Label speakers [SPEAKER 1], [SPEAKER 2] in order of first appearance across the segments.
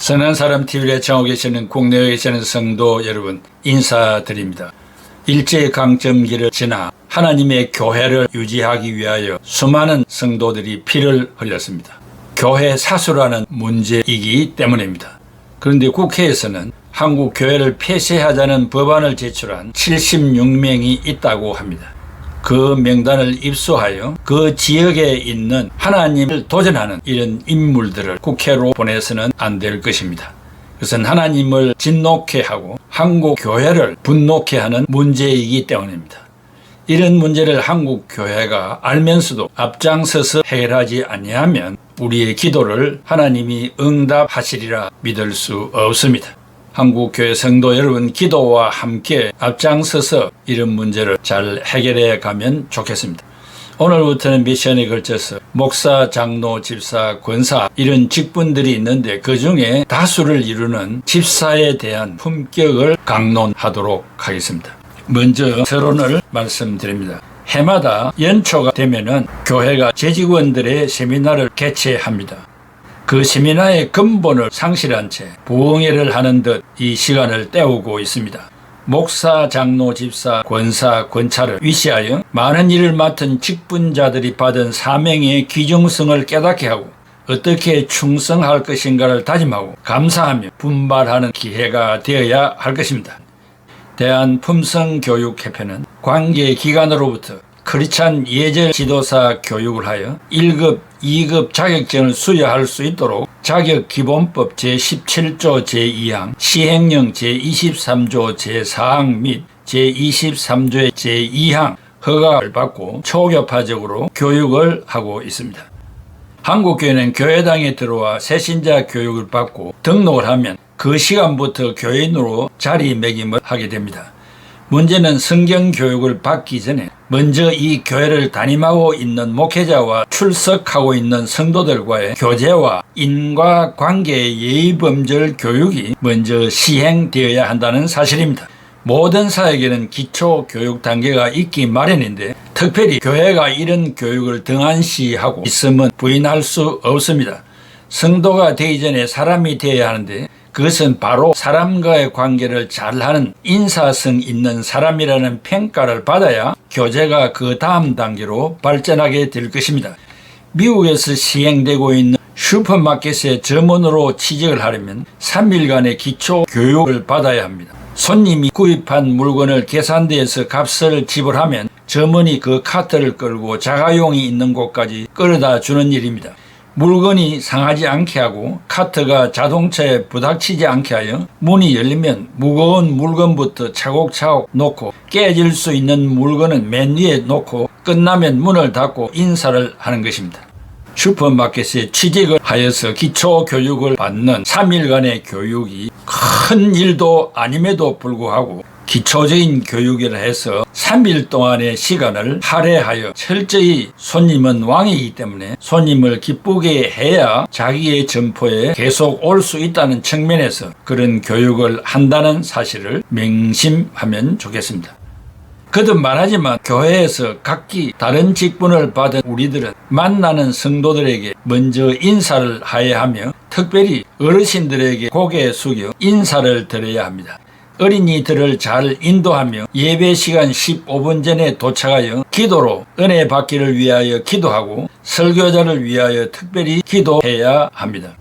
[SPEAKER 1] 선한 사람 TV를 애청하고 계시는 국내에 계시는 성도 여러분 인사드립니다. 일제강점기를 지나 하나님의 교회를 유지하기 위하여 수많은 성도들이 피를 흘렸습니다. 교회 사수라는 문제이기 때문입니다. 그런데 국회에서는 한국 교회를 폐쇄하자는 법안을 제출한 76명이 있다고 합니다. 그 명단을 입수하여 그 지역에 있는 하나님을 도전하는 이런 인물들을 국회로 보내서는 안 될 것입니다. 그것은 하나님을 진노케 하고 한국 교회를 분노케 하는 문제이기 때문입니다. 이런 문제를 한국 교회가 알면서도 앞장서서 해결하지 아니하면 우리의 기도를 하나님이 응답하시리라 믿을 수 없습니다. 한국교회 성도 여러분 기도와 함께 앞장서서 이런 문제를 잘 해결해 가면 좋겠습니다. 오늘부터는 미션에 걸쳐서 목사, 장로, 집사, 권사 이런 직분들이 있는데 그 중에 다수를 이루는 집사에 대한 품격을 강론하도록 하겠습니다. 먼저 서론을 말씀드립니다. 해마다 연초가 되면은 교회가 재직원들의 세미나를 개최합니다. 그 세미나의 근본을 상실한 채 부흥회를 하는 듯 이 시간을 때우고 있습니다. 목사, 장로, 집사, 권사, 권차를 위시하여 많은 일을 맡은 직분자들이 받은 사명의 귀중성을 깨닫게 하고 어떻게 충성할 것인가를 다짐하고 감사하며 분발하는 기회가 되어야 할 것입니다. 대한품성교육협회는 관계기관으로부터 크리스찬 예절 지도사 교육을 하여 1급, 2급 자격증을 수여할 수 있도록 자격기본법 제17조 제2항, 시행령 제23조 제4항 및 제23조의 제2항 허가를 받고 초교파적으로 교육을 하고 있습니다. 한국교회는 교회당에 들어와 새신자 교육을 받고 등록을 하면 그 시간부터 교인으로 자리매김을 하게 됩니다. 문제는 성경교육을 받기 전에 먼저 이 교회를 담임하고 있는 목회자와 출석하고 있는 성도들과의 교제와 인과관계의 예의범절 교육이 먼저 시행되어야 한다는 사실입니다. 모든 사역에는 기초교육 단계가 있기 마련인데 특별히 교회가 이런 교육을 등한시하고 있음은 부인할 수 없습니다. 성도가 되기 전에 사람이 되어야 하는데 그것은 바로 사람과의 관계를 잘하는 인사성 있는 사람이라는 평가를 받아야 교제가 그 다음 단계로 발전하게 될 것입니다. 미국에서 시행되고 있는 슈퍼마켓의 점원으로 취직을 하려면 3일간의 기초 교육을 받아야 합니다. 손님이 구입한 물건을 계산대에서 값을 지불하면 점원이 그 카트를 끌고 자가용이 있는 곳까지 끌어다 주는 일입니다. 물건이 상하지 않게 하고 카트가 자동차에 부닥치지 않게 하여 문이 열리면 무거운 물건부터 차곡차곡 놓고 깨질 수 있는 물건은 맨 위에 놓고 끝나면 문을 닫고 인사를 하는 것입니다. 슈퍼마켓에 취직을 하여서 기초교육을 받는 3일간의 교육이 큰 일도 아님에도 불구하고 기초적인 교육이라 해서 3일 동안의 시간을 할애하여 철저히 손님은 왕이기 때문에 손님을 기쁘게 해야 자기의 점포에 계속 올 수 있다는 측면에서 그런 교육을 한다는 사실을 명심하면 좋겠습니다. 거듭 말하지만 교회에서 각기 다른 직분을 받은 우리들은 만나는 성도들에게 먼저 인사를 하여야 하며 특별히 어르신들에게 고개 숙여 인사를 드려야 합니다. 어린이들을 잘 인도하며 예배 시간 15분 전에 도착하여 기도로 은혜 받기를 위하여 기도하고 설교자를 위하여 특별히 기도해야 합니다.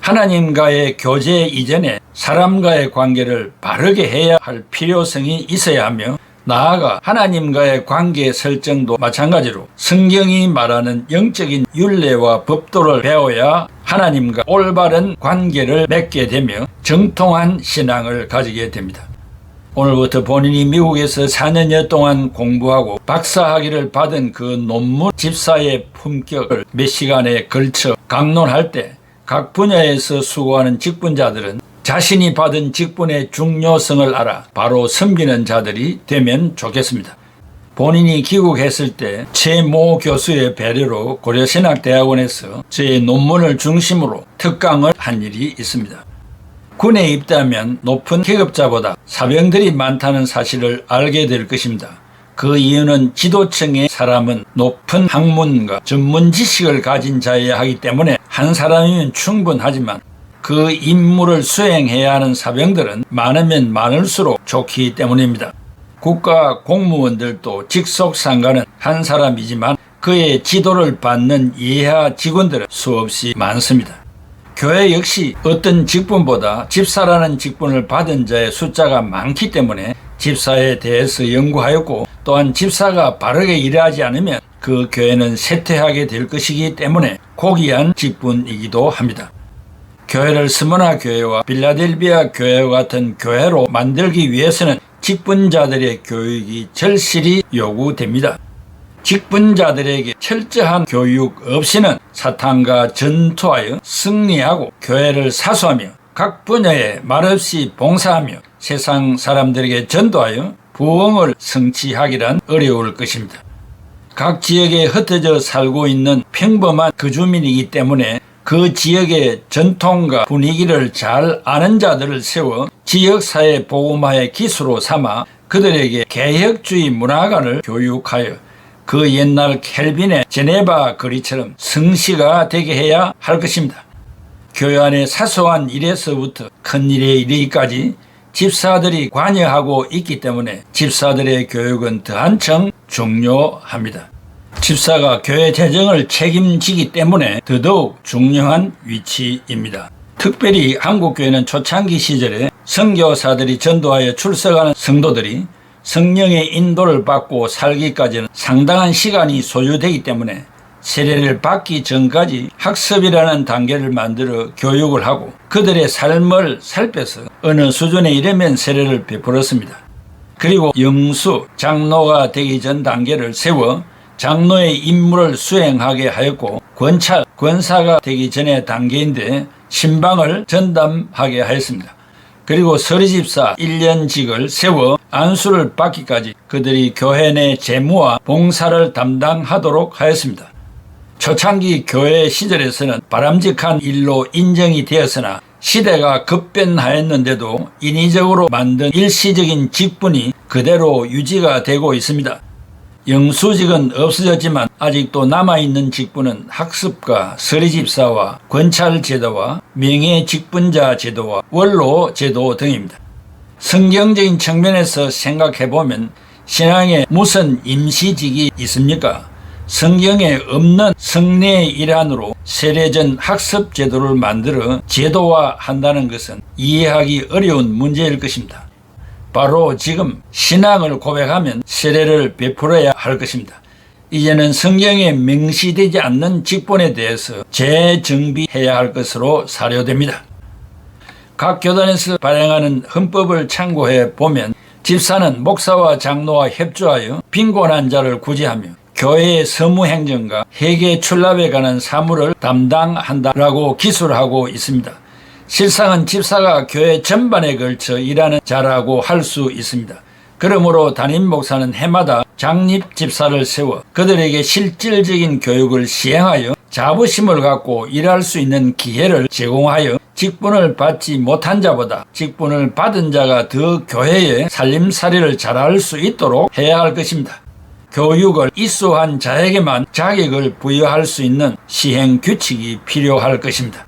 [SPEAKER 1] 하나님과의 교제 이전에 사람과의 관계를 바르게 해야 할 필요성이 있어야 하며 나아가 하나님과의 관계 설정도 마찬가지로 성경이 말하는 영적인 율례와 법도를 배워야 하나님과 올바른 관계를 맺게 되며 정통한 신앙을 가지게 됩니다. 오늘부터 본인이 미국에서 4년여 동안 공부하고 박사학위를 받은 그 논문 집사의 품격을 몇 시간에 걸쳐 강론할 때 각 분야에서 수고하는 직분자들은 자신이 받은 직분의 중요성을 알아 바로 섬기는 자들이 되면 좋겠습니다. 본인이 귀국했을 때 최 모 교수의 배려로 고려신학대학원에서 저의 논문을 중심으로 특강을 한 일이 있습니다. 군에 입대하면 높은 계급자보다 사병들이 많다는 사실을 알게 될 것입니다. 그 이유는 지도층의 사람은 높은 학문과 전문 지식을 가진 자여야 하기 때문에 한 사람이면 충분하지만 그 임무를 수행해야 하는 사병들은 많으면 많을수록 좋기 때문입니다. 국가 공무원들도 직속 상관은 한 사람이지만 그의 지도를 받는 예하 직원들은 수없이 많습니다. 교회 역시 어떤 직분보다 집사라는 직분을 받은 자의 숫자가 많기 때문에 집사에 대해서 연구하였고, 또한 집사가 바르게 일하지 않으면 그 교회는 쇠퇴하게 될 것이기 때문에 고귀한 직분이기도 합니다. 교회를 스무나 교회와 빌라델비아 교회와 같은 교회로 만들기 위해서는 직분자들의 교육이 절실히 요구됩니다. 직분자들에게 철저한 교육 없이는 사탄과 전투하여 승리하고 교회를 사수하며 각 분야에 말없이 봉사하며 세상 사람들에게 전도하여 부흥을 성취하기란 어려울 것입니다. 각 지역에 흩어져 살고 있는 평범한 거주민이기 때문에 그 지역의 전통과 분위기를 잘 아는 자들을 세워 지역사회 복음화의 기수로 삼아 그들에게 개혁주의 문화관을 교육하여 그 옛날 켈빈의 제네바 거리처럼 성시가 되게 해야 할 것입니다. 교회 안의 사소한 일에서부터 큰 일에 이르기까지 집사들이 관여하고 있기 때문에 집사들의 교육은 더 한층 중요합니다. 집사가 교회 재정을 책임지기 때문에 더더욱 중요한 위치입니다. 특별히 한국교회는 초창기 시절에 선교사들이 전도하여 출석하는 성도들이 성령의 인도를 받고 살기까지는 상당한 시간이 소요되기 때문에 세례를 받기 전까지 학습이라는 단계를 만들어 교육을 하고 그들의 삶을 살펴서 어느 수준에 이르면 세례를 베풀었습니다. 그리고 영수, 장로가 되기 전 단계를 세워 장로의 임무를 수행하게 하였고, 권찰, 권사가 되기 전의 단계인데 신방을 전담하게 하였습니다. 그리고 서리집사 1년직을 세워 안수를 받기까지 그들이 교회 내 재무와 봉사를 담당하도록 하였습니다. 초창기 교회 시절에서는 바람직한 일로 인정이 되었으나 시대가 급변하였는데도 인위적으로 만든 일시적인 직분이 그대로 유지가 되고 있습니다. 영수직은 없어졌지만 아직도 남아있는 직분은 학습과 서리집사와 권찰제도와 명예직분자 제도와 원로 제도 등입니다. 성경적인 측면에서 생각해보면 신앙에 무슨 임시직이 있습니까? 성경에 없는 성례의 일환으로 세례전 학습 제도를 만들어 제도화한다는 것은 이해하기 어려운 문제일 것입니다. 바로 지금 신앙을 고백하면 세례를 베풀어야 할 것입니다. 이제는 성경에 명시되지 않는 직분에 대해서 재정비해야 할 것으로 사료됩니다. 각 교단에서 발행하는 헌법을 참고해 보면 집사는 목사와 장로와 협조하여 빈곤한 자를 구제하며 교회의 서무행정과 회계 출납에 관한 사무를 담당한다라고 기술하고 있습니다. 실상은 집사가 교회 전반에 걸쳐 일하는 자라고 할 수 있습니다. 그러므로 담임 목사는 해마다 장립 집사를 세워 그들에게 실질적인 교육을 시행하여 자부심을 갖고 일할 수 있는 기회를 제공하여 직분을 받지 못한 자보다 직분을 받은 자가 더 교회의 살림살이를 잘할 수 있도록 해야 할 것입니다. 교육을 이수한 자에게만 자격을 부여할 수 있는 시행 규칙이 필요할 것입니다.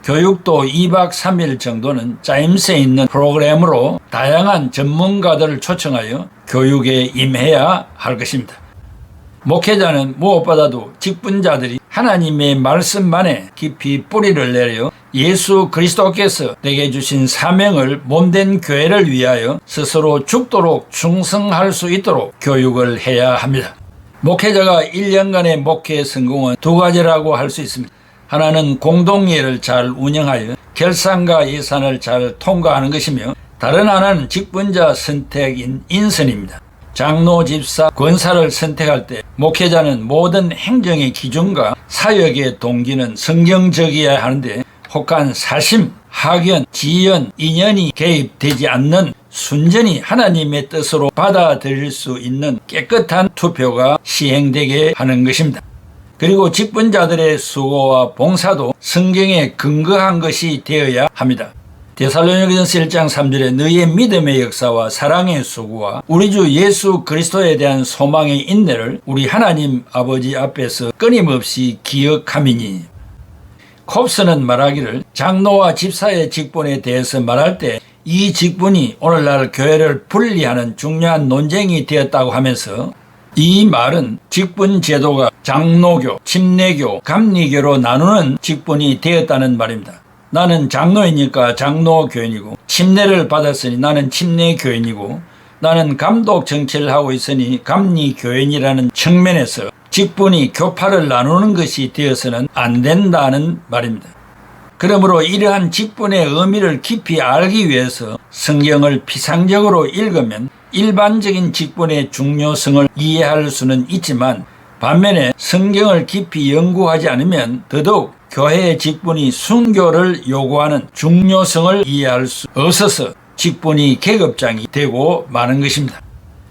[SPEAKER 1] 교육도 2박 3일 정도는 짜임새 있는 프로그램으로 다양한 전문가들을 초청하여 교육에 임해야 할 것입니다. 목회자는 무엇보다도 직분자들이 하나님의 말씀만에 깊이 뿌리를 내려 예수 그리스도께서 내게 주신 사명을 몸된 교회를 위하여 스스로 죽도록 충성할 수 있도록 교육을 해야 합니다. 목회자가 1년간의 목회 성공은 두 가지라고 할 수 있습니다. 하나는 공동회를 잘 운영하여 결산과 예산을 잘 통과하는 것이며, 다른 하나는 직분자 선택인 인선입니다. 장로, 집사, 권사를 선택할 때 목회자는 모든 행정의 기준과 사역의 동기는 성경적이어야 하는데 혹한 사심, 학연, 지연, 인연이 개입되지 않는 순전히 하나님의 뜻으로 받아들일 수 있는 깨끗한 투표가 시행되게 하는 것입니다. 그리고 직분자들의 수고와 봉사도 성경에 근거한 것이 되어야 합니다. 데살로니가전서 1장 3절에 너희의 믿음의 역사와 사랑의 수고와 우리 주 예수 그리스도에 대한 소망의 인내를 우리 하나님 아버지 앞에서 끊임없이 기억함이니. 콥스는 말하기를 장로와 집사의 직분에 대해서 말할 때 이 직분이 오늘날 교회를 분리하는 중요한 논쟁이 되었다고 하면서 이 말은 직분 제도가 장로교, 침례교, 감리교로 나누는 직분이 되었다는 말입니다. 나는 장로이니까 장로교인이고 침례를 받았으니 나는 침례교인이고 나는 감독 정치를 하고 있으니 감리교인이라는 측면에서 직분이 교파를 나누는 것이 되어서는 안 된다는 말입니다. 그러므로 이러한 직분의 의미를 깊이 알기 위해서 성경을 피상적으로 읽으면 일반적인 직분의 중요성을 이해할 수는 있지만 반면에 성경을 깊이 연구하지 않으면 더더욱 교회의 직분이 순교를 요구하는 중요성을 이해할 수 없어서 직분이 계급장이 되고 마는 것입니다.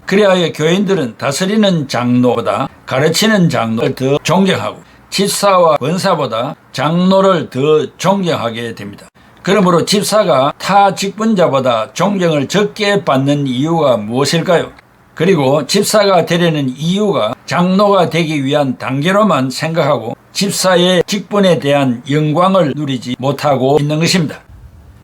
[SPEAKER 1] 그리하여 교인들은 다스리는 장로보다 가르치는 장로를 더 존경하고 집사와 권사보다 장로를 더 존경하게 됩니다. 그러므로 집사가 타 직분자보다 존경을 적게 받는 이유가 무엇일까요? 그리고 집사가 되려는 이유가 장로가 되기 위한 단계로만 생각하고 집사의 직분에 대한 영광을 누리지 못하고 있는 것입니다.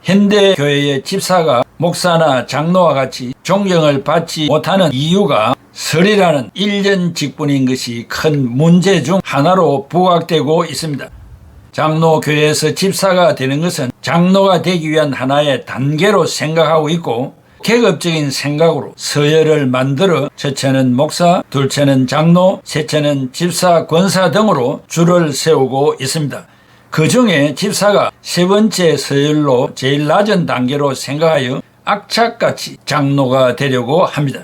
[SPEAKER 1] 현대 교회의 집사가 목사나 장로와 같이 존경을 받지 못하는 이유가 설이라는 일전 직분인 것이 큰 문제 중 하나로 부각되고 있습니다. 장로교회에서 집사가 되는 것은 장로가 되기 위한 하나의 단계로 생각하고 있고 계급적인 생각으로 서열을 만들어 첫째는 목사, 둘째는 장로, 셋째는 집사, 권사 등으로 줄을 세우고 있습니다. 그 중에 집사가 세 번째 서열로 제일 낮은 단계로 생각하여 악착같이 장로가 되려고 합니다.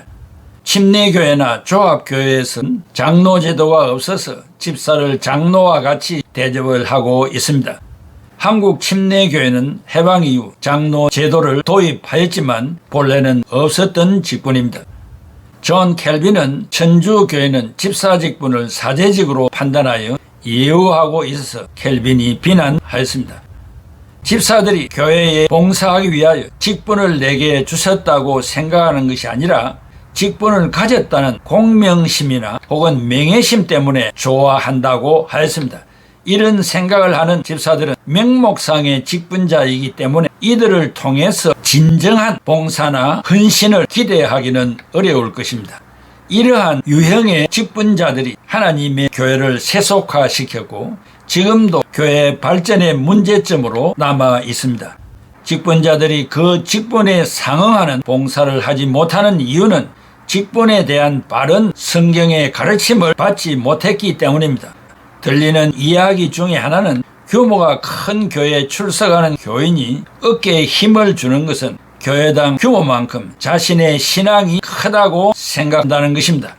[SPEAKER 1] 침례교회나 조합교회에서는 장로 제도가 없어서 집사를 장로와 같이 대접을 하고 있습니다. 한국 침례교회는 해방 이후 장로 제도를 도입하였지만 본래는 없었던 직분입니다. 존 켈빈은 천주교회는 집사 직분을 사제직으로 판단하여 예우하고 있어서 켈빈이 비난하였습니다. 집사들이 교회에 봉사하기 위하여 직분을 내게 주셨다고 생각하는 것이 아니라 직분을 가졌다는 공명심이나 혹은 명예심 때문에 좋아한다고 하였습니다. 이런 생각을 하는 집사들은 명목상의 직분자이기 때문에 이들을 통해서 진정한 봉사나 헌신을 기대하기는 어려울 것입니다. 이러한 유형의 직분자들이 하나님의 교회를 세속화시켰고 지금도 교회 발전의 문제점으로 남아 있습니다. 직분자들이 그 직분에 상응하는 봉사를 하지 못하는 이유는 직분에 대한 바른 성경의 가르침을 받지 못했기 때문입니다. 들리는 이야기 중에 하나는 규모가 큰 교회에 출석하는 교인이 어깨에 힘을 주는 것은 교회당 규모만큼 자신의 신앙이 크다고 생각한다는 것입니다.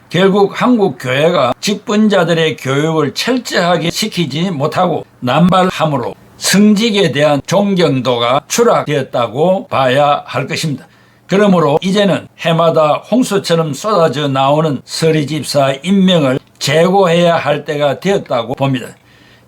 [SPEAKER 1] 결국 한국 교회가 직분자들의 교육을 철저하게 시키지 못하고 남발함으로 성직에 대한 존경도가 추락되었다고 봐야 할 것입니다. 그러므로 이제는 해마다 홍수처럼 쏟아져 나오는 서리집사 임명을 재고해야 할 때가 되었다고 봅니다.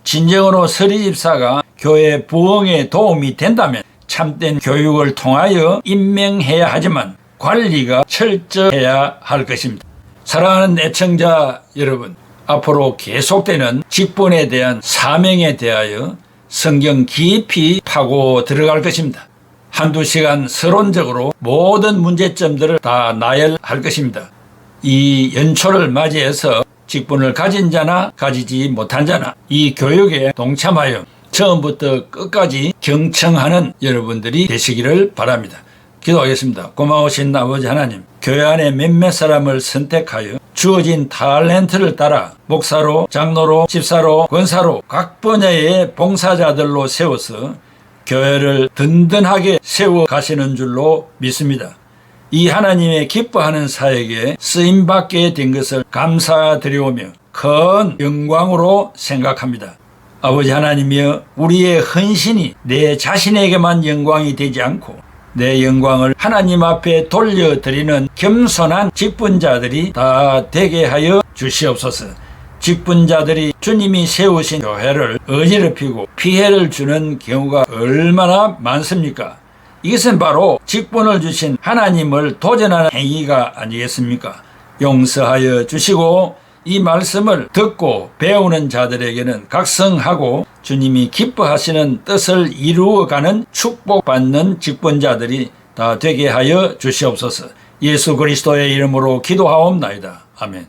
[SPEAKER 1] 진정으로 서리집사가 교회 부흥에 도움이 된다면 참된 교육을 통하여 임명해야 하지만 관리가 철저해야 할 것입니다. 사랑하는 애청자 여러분, 앞으로 계속되는 직분에 대한 사명에 대하여 성경 깊이 파고 들어갈 것입니다. 한두 시간 서론적으로 모든 문제점들을 다 나열할 것입니다. 이 연초를 맞이해서 직분을 가진 자나 가지지 못한 자나 이 교육에 동참하여 처음부터 끝까지 경청하는 여러분들이 되시기를 바랍니다. 기도하겠습니다. 고마우신 아버지 하나님, 교회 안에 몇몇 사람을 선택하여 주어진 탤런트를 따라 목사로, 장로로, 집사로, 권사로 각 분야의 봉사자들로 세워서 교회를 든든하게 세워 가시는 줄로 믿습니다. 이 하나님의 기뻐하는 사역에 쓰임받게 된 것을 감사드리오며 큰 영광으로 생각합니다. 아버지 하나님이여, 우리의 헌신이 내 자신에게만 영광이 되지 않고 내 영광을 하나님 앞에 돌려드리는 겸손한 직분자들이 다 되게 하여 주시옵소서. 직분자들이 주님이 세우신 교회를 어지럽히고 피해를 주는 경우가 얼마나 많습니까? 이것은 바로 직분을 주신 하나님을 도전하는 행위가 아니겠습니까? 용서하여 주시고 이 말씀을 듣고 배우는 자들에게는 각성하고 주님이 기뻐하시는 뜻을 이루어가는 축복받는 직분자들이 다 되게 하여 주시옵소서. 예수 그리스도의 이름으로 기도하옵나이다. 아멘.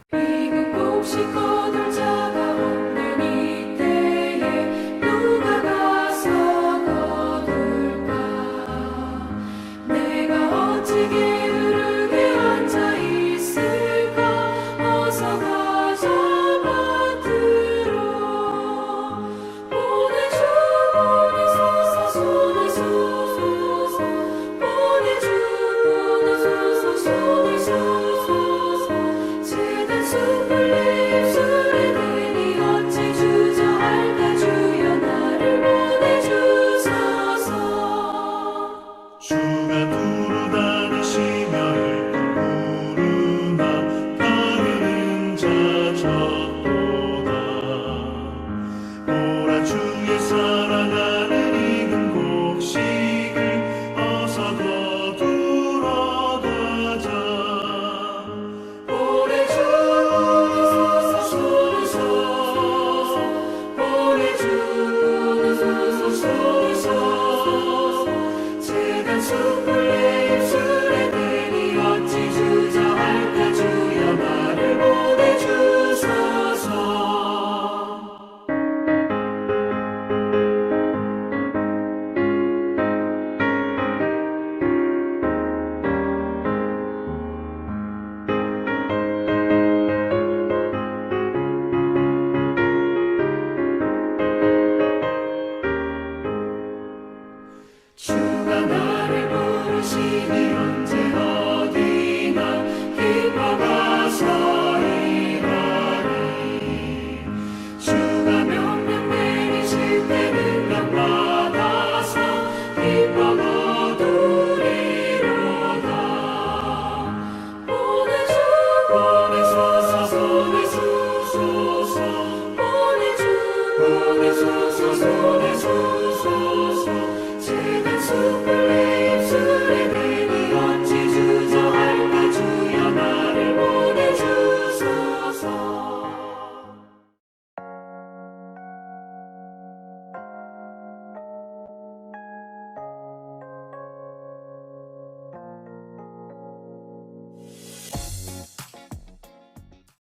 [SPEAKER 2] 보내주소서 제가